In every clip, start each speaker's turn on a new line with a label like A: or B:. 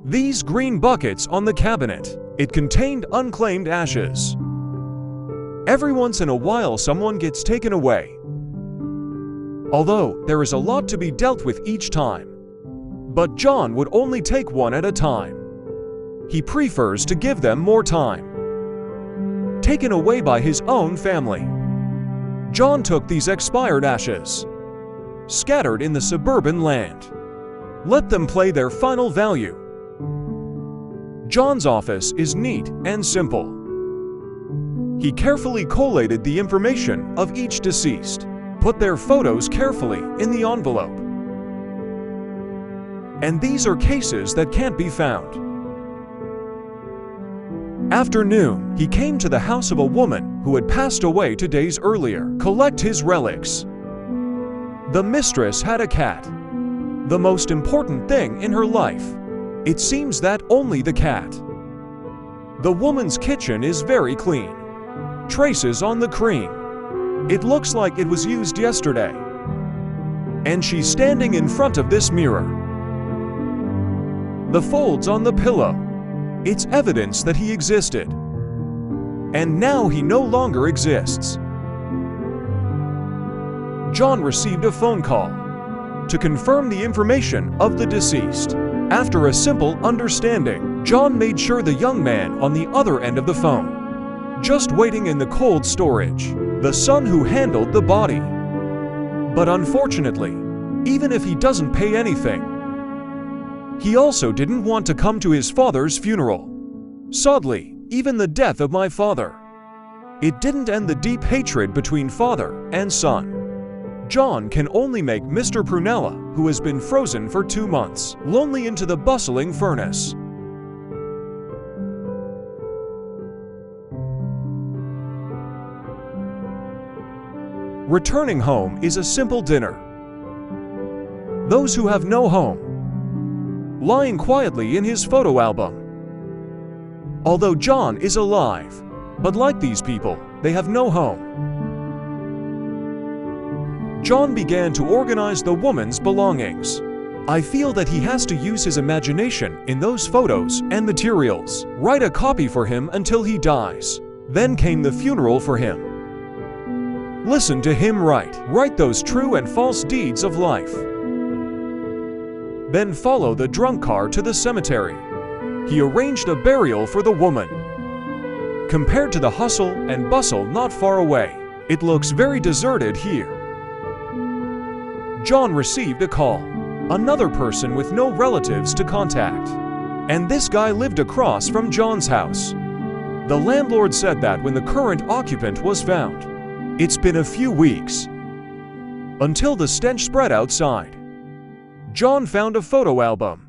A: These green buckets on the cabinet. It contained unclaimed ashes. Every once in a while someone gets taken away. Although there is a lot to be dealt with each time. But John would only take one at a time. He prefers to give them more time. Taken away by his own family. John took these expired ashes, scattered in the suburban land. Let them play their final value. John's office is neat and simple. He carefully collated the information of each deceased, put their photos carefully in the envelope. And these are cases that can't be found. After noon, he came to the house of a woman who had passed away 2 days earlier, collect his relics. The mistress had a cat. The most important thing in her life. It seems that only the cat. The woman's kitchen is very clean. Traces on the cream. It looks like it was used yesterday. And she's standing in front of this mirror. The folds on the pillow. It's evidence that he existed. And now he no longer exists. John received a phone call to confirm the information of the deceased. After a simple understanding, John made sure the young man on the other end of the phone, just waiting in the cold storage, the son who handled the body. But unfortunately, even if he doesn't pay anything, he also didn't want to come to his father's funeral. Sadly, even the death of my father, it didn't end the deep hatred between father and son. John can only make Mr. Prunella, who has been frozen for 2 months, lonely into the bustling furnace. Returning home is a simple dinner. Those who have no home, lying quietly in his photo album. Although John is alive, but like these people, they have no home. John began to organize the woman's belongings. I feel that he has to use his imagination in those photos and materials. Write a copy for him until he dies. Then came the funeral for him. Listen to him write those true and false deeds of life. Then follow the drunk car to the cemetery. He arranged a burial for the woman. Compared to the hustle and bustle not far away, it looks very deserted here. John received a call. Another person with no relatives to contact. And this guy lived across from John's house. The landlord said that when the current occupant was found, it's been a few weeks until the stench spread outside. John found a photo album.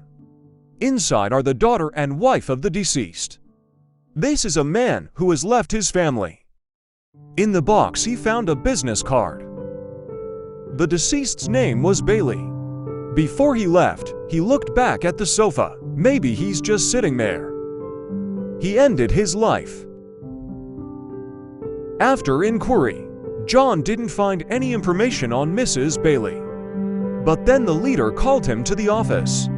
A: Inside are the daughter and wife of the deceased. This is a man who has left his family. In the box he found a business card. The deceased's name was Bailey. Before he left, he looked back at the sofa. Maybe he's just sitting there. He ended his life. After inquiry, John didn't find any information on Mrs. Bailey. But then the leader called him to the office.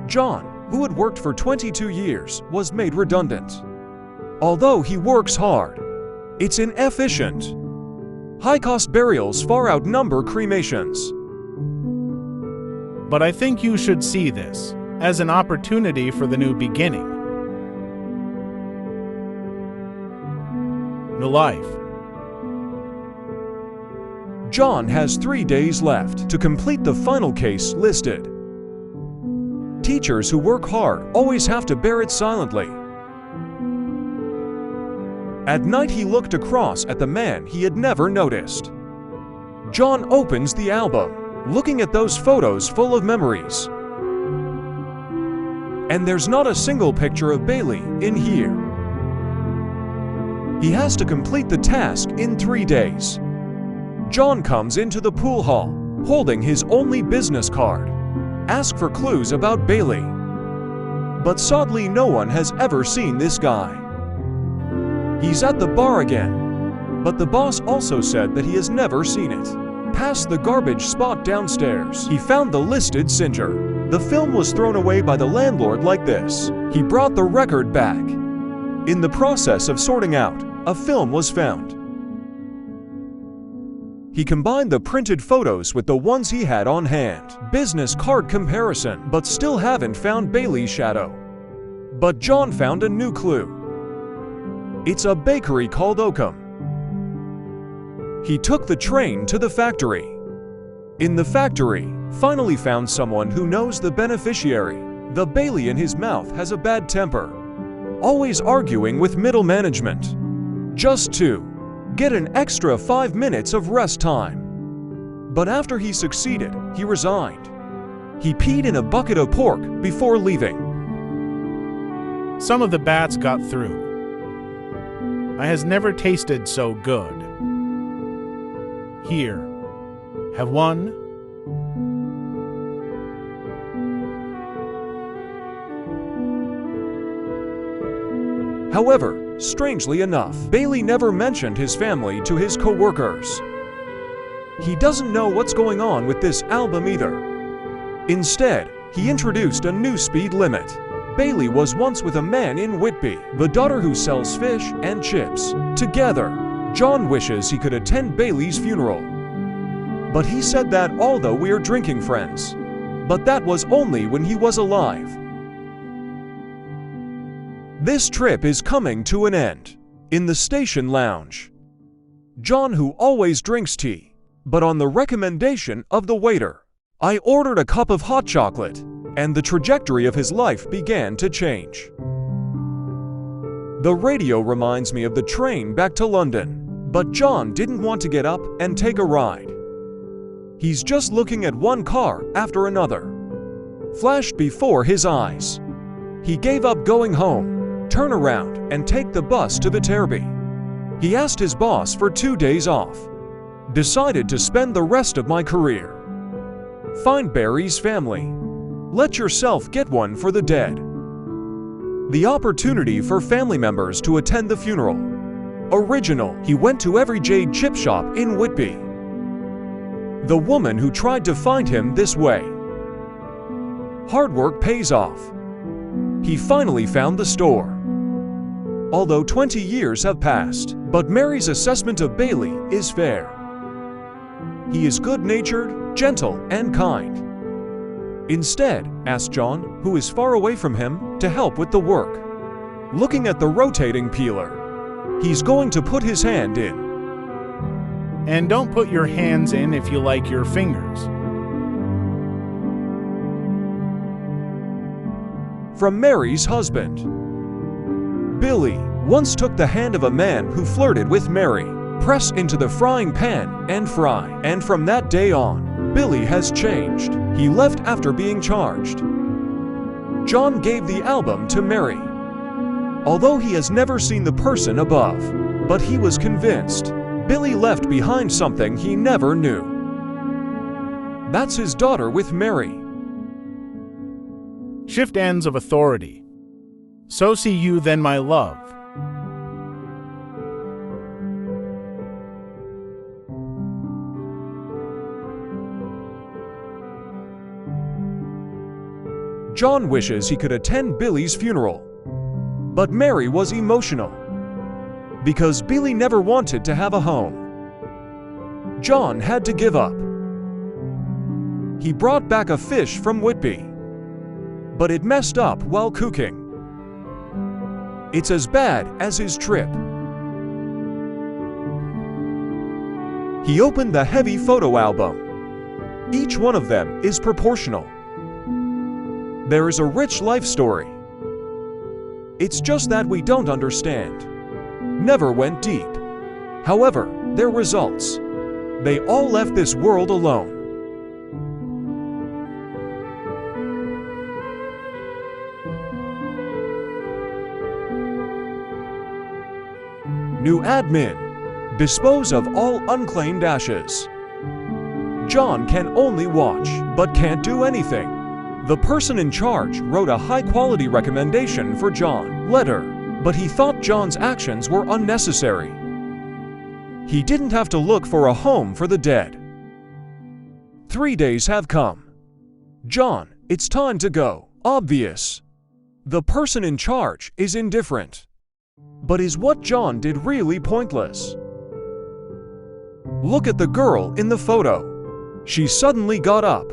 A: John, who had worked for 22 years, was made redundant. Although he works hard, it's inefficient. High-cost burials far outnumber cremations.
B: But I think you should see this as an opportunity for the new beginning. New life.
A: John has 3 days left to complete the final case listed. Teachers who work hard always have to bear it silently. At night he looked across at the man he had never noticed. John opens the album, looking at those photos full of memories. And there's not a single picture of Bailey in here. He has to complete the task in 3 days. John comes into the pool hall, holding his only business card. Ask for clues about Bailey. But sadly no one has ever seen this guy. He's at the bar again, but the boss also said that he has never seen it. Past the garbage spot downstairs, he found the listed Singer. The film was thrown away by the landlord like this. He brought the record back. In the process of sorting out, a film was found. He combined the printed photos with the ones he had on hand. Business card comparison, but still haven't found Bailey's shadow. But John found a new clue. It's a bakery called Oakham. He took the train to the factory. In the factory, finally found someone who knows the beneficiary. The Bailey in his mouth has a bad temper, always arguing with middle management. Just to get an extra 5 minutes of rest time. But after he succeeded, he resigned. He peed in a bucket of pork before leaving.
B: Some of the bats got through. I has never tasted so good. Here, have one.
A: However, strangely enough, Bailey never mentioned his family to his co-workers. He doesn't know what's going on with this album either. Instead, he introduced a new speed limit. Bailey was once with a man in Whitby, the daughter who sells fish and chips. Together, John wishes he could attend Bailey's funeral. But he said that although we're drinking friends, but that was only when he was alive. This trip is coming to an end. In the station lounge, John, who always drinks tea, but on the recommendation of the waiter, I ordered a cup of hot chocolate, and the trajectory of his life began to change. The radio reminds me of the train back to London, but John didn't want to get up and take a ride. He's just looking at one car after another. Flashed before his eyes. He gave up going home, turn around and take the bus to Viterbi. He asked his boss for 2 days off. Decided to spend the rest of my career. Find Barry's family. Let yourself get one for the dead. The opportunity for family members to attend the funeral. Original, he went to every jade chip shop in Whitby. The woman who tried to find him this way. Hard work pays off. He finally found the store. Although 20 years have passed, but Mary's assessment of Bailey is fair. He is good-natured, gentle, and kind. Instead, asked John, who is far away from him, to help with the work. Looking at the rotating peeler, he's going to put his hand in.
B: And don't put your hands in if you like your fingers.
A: From Mary's husband. Billy once took the hand of a man who flirted with Mary, press into the frying pan and fry. And from that day on, Billy has changed. He left after being charged. John gave the album to Mary. Although he has never seen the person above, but he was convinced Billy left behind something he never knew. That's his daughter with Mary.
B: Shift ends of authority. So see you then, my love.
A: John wishes he could attend Billy's funeral, but Mary was emotional because Billy never wanted to have a home. John had to give up. He brought back a fish from Whitby, but it messed up while cooking. It's as bad as his trip. He opened the heavy photo album. Each one of them is proportional. There is a rich life story. It's just that we don't understand. Never went deep. However, their results. They all left this world alone. New admin. Dispose of all unclaimed ashes. John can only watch, but can't do anything. The person in charge wrote a high-quality recommendation for John letter, but he thought John's actions were unnecessary. He didn't have to look for a home for the dead. 3 days have come. John It's time to go. Obvious. The person in charge is indifferent. But is what John did really pointless? Look at the girl in the photo. She suddenly got up,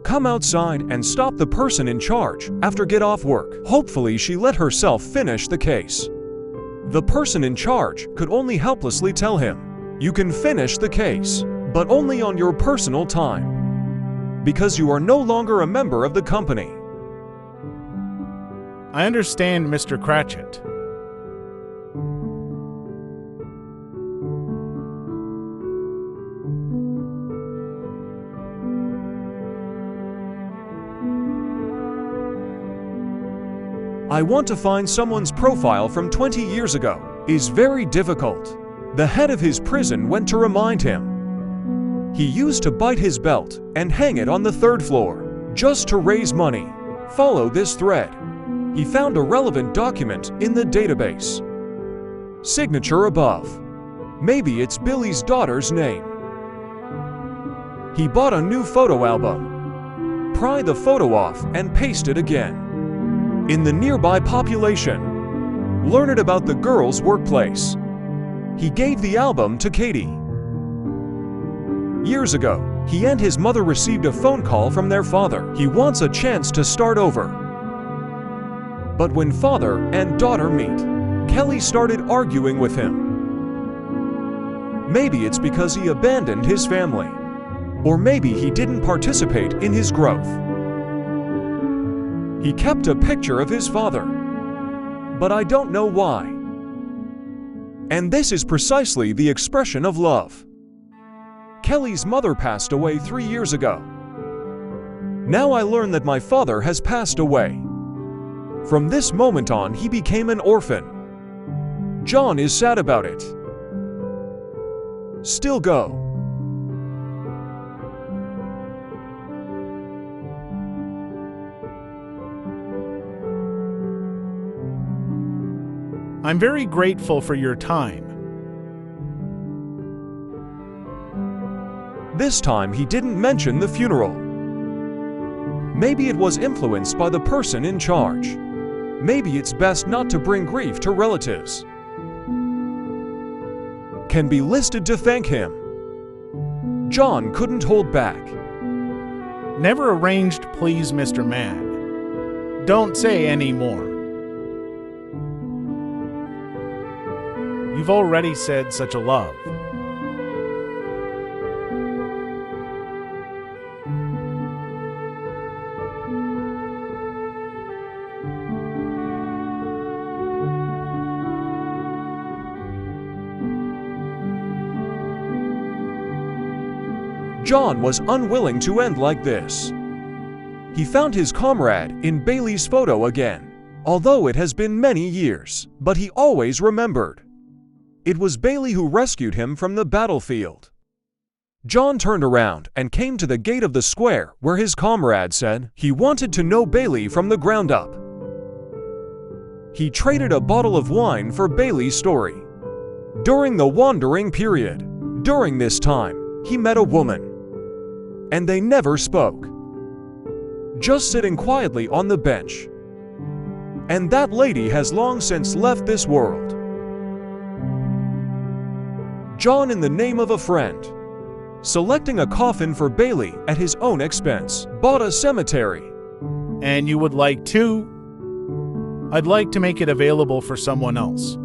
A: come outside and stop the person in charge after get off work. Hopefully she let herself finish the case. The person in charge could only helplessly tell him, "You can finish the case, but only on your personal time, because you are no longer a member of the company."
B: I understand, Mr. Cratchit.
A: I want to find someone's profile from 20 years ago. Is very difficult. The head of his prison went to remind him. He used to bite his belt and hang it on the 3rd floor, just to raise money. Follow this thread. He found a relevant document in the database. Signature above. Maybe it's Billy's daughter's name. He bought a new photo album. Pry the photo off and paste it again. In the nearby population, learned about the girl's workplace. He gave the album to Katie. Years ago, he and his mother received a phone call from their father. He wants a chance to start over. But when father and daughter meet, Kelly started arguing with him. Maybe it's because he abandoned his family. Or maybe he didn't participate in his growth. He kept a picture of his father, but I don't know why. And this is precisely the expression of love. Kelly's mother passed away 3 years ago. Now I learn that my father has passed away. From this moment on, he became an orphan. John is sad about it. Still go.
B: I'm very grateful for your time.
A: This time he didn't mention the funeral. Maybe it was influenced by the person in charge. Maybe it's best not to bring grief to relatives. Can be listed to thank him. John couldn't hold back.
B: Never arranged, please, Mr. Mann. Don't say any more. You've already said such a love.
A: John was unwilling to end like this. He found his comrade in Bailey's photo again, although it has been many years, but he always remembered. It was Bailey who rescued him from the battlefield. John turned around and came to the gate of the square where his comrade said he wanted to know Bailey from the ground up. He traded a bottle of wine for Bailey's story. During the wandering period, during this time, he met a woman. And they never spoke. Just sitting quietly on the bench. And that lady has long since left this world. John, in the name of a friend, selecting a coffin for Bailey at his own expense, bought a cemetery.
B: And you would like to? I'd like to make it available for someone else.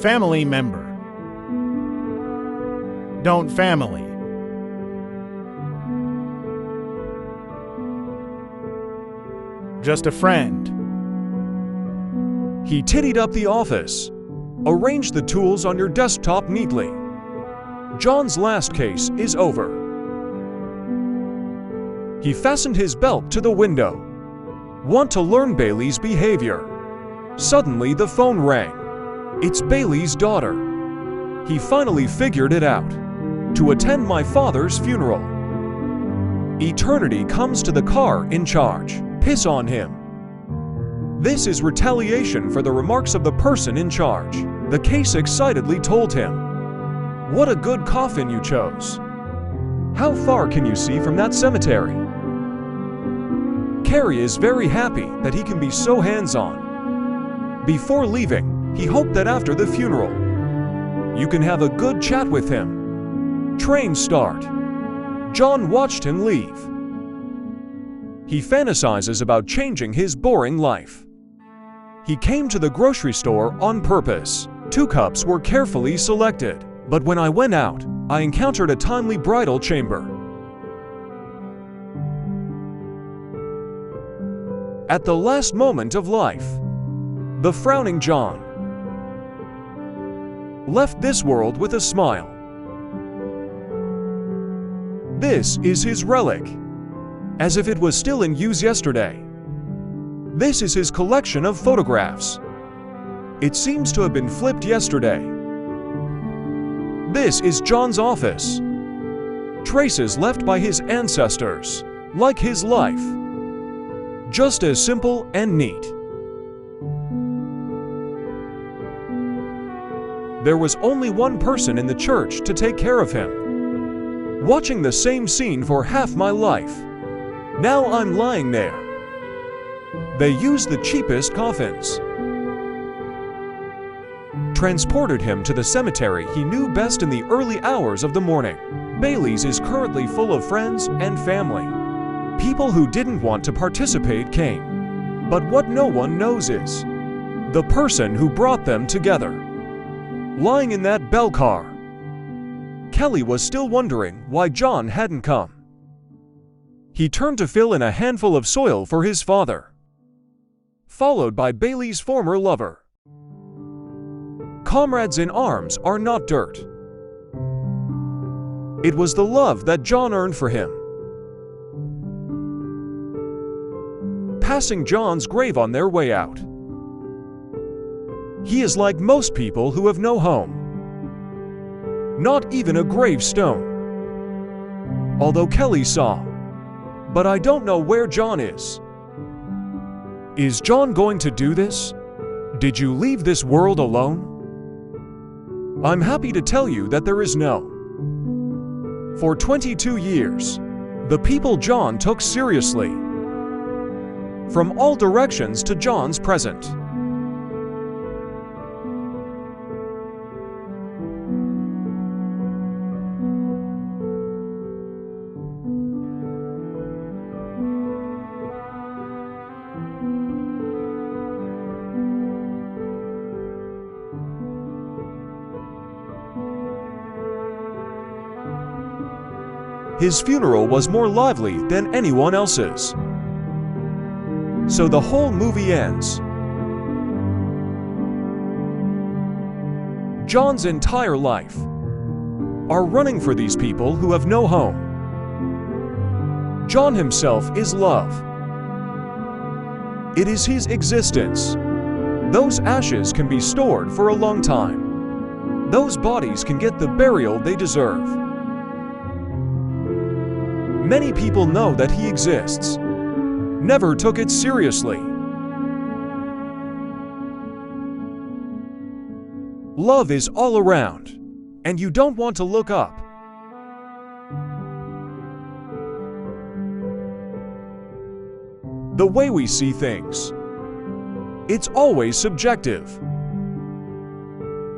B: Family member. Don't family. Just a friend.
A: He tidied up the office. Arrange the tools on your desktop neatly. John's last case is over. He fastened his belt to the window. Want to learn Bailey's behavior. Suddenly the phone rang. It's Bailey's daughter. He finally figured it out. To attend my father's funeral. Eternity comes to the car in charge. Piss on him. This is retaliation for the remarks of the person in charge. The case excitedly told him. What a good coffin you chose. How far can you see from that cemetery? Carrie is very happy that he can be so hands-on. Before leaving, he hoped that after the funeral, you can have a good chat with him. Train start. John watched him leave. He fantasizes about changing his boring life. He came to the grocery store on purpose. 2 cups were carefully selected, but when I went out, I encountered a timely bridal chamber. At the last moment of life, the frowning John left this world with a smile. This is his relic, as if it was still in use yesterday. This is his collection of photographs. It seems to have been flipped yesterday. This is John's office. Traces left by his ancestors, like his life. Just as simple and neat. There was only one person in the church to take care of him. Watching the same scene for half my life. Now I'm lying there. They used the cheapest coffins. Transported him to the cemetery he knew best in the early hours of the morning. Bailey's is currently full of friends and family. People who didn't want to participate came. But what no one knows is the person who brought them together. Lying in that bell car, Kelly was still wondering why John hadn't come. He turned to fill in a handful of soil for his father, followed by Bailey's former lover. Comrades in arms are not dirt. It was the love that John earned for him. Passing John's grave on their way out. He is like most people who have no home. Not even a gravestone. Although Kelly saw. But I don't know where John is. Is John going to do this? Did you leave this world alone? I'm happy to tell you that there is no. For 22 years, the people John took seriously. From all directions to John's present. His funeral was more lively than anyone else's. So the whole movie ends. John's entire life are running for these people who have no home. John himself is love. It is his existence. Those ashes can be stored for a long time. Those bodies can get the burial they deserve. Many people know that he exists. Never took it seriously. Love is all around, and you don't want to look up. The way we see things, it's always subjective.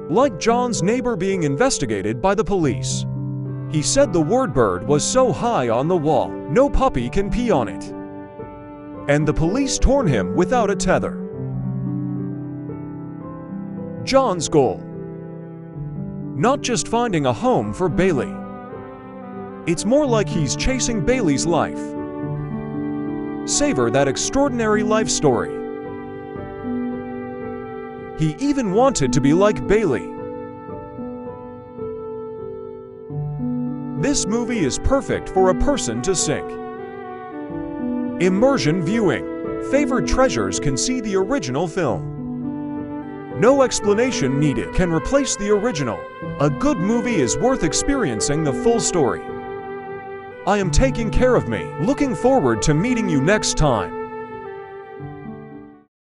A: Like John's neighbor being investigated by the police. He said the word bird was so high on the wall, no puppy can pee on it. And the police torn him without a tether. John's goal. Not just finding a home for Bailey. It's more like he's chasing Bailey's life. Savor that extraordinary life story. He even wanted to be like Bailey. This movie is perfect for a person to sink. Immersion viewing. Favored treasures can see the original film. No explanation needed can replace the original. A good movie is worth experiencing the full story. I am taking care of me. Looking forward to meeting you next time.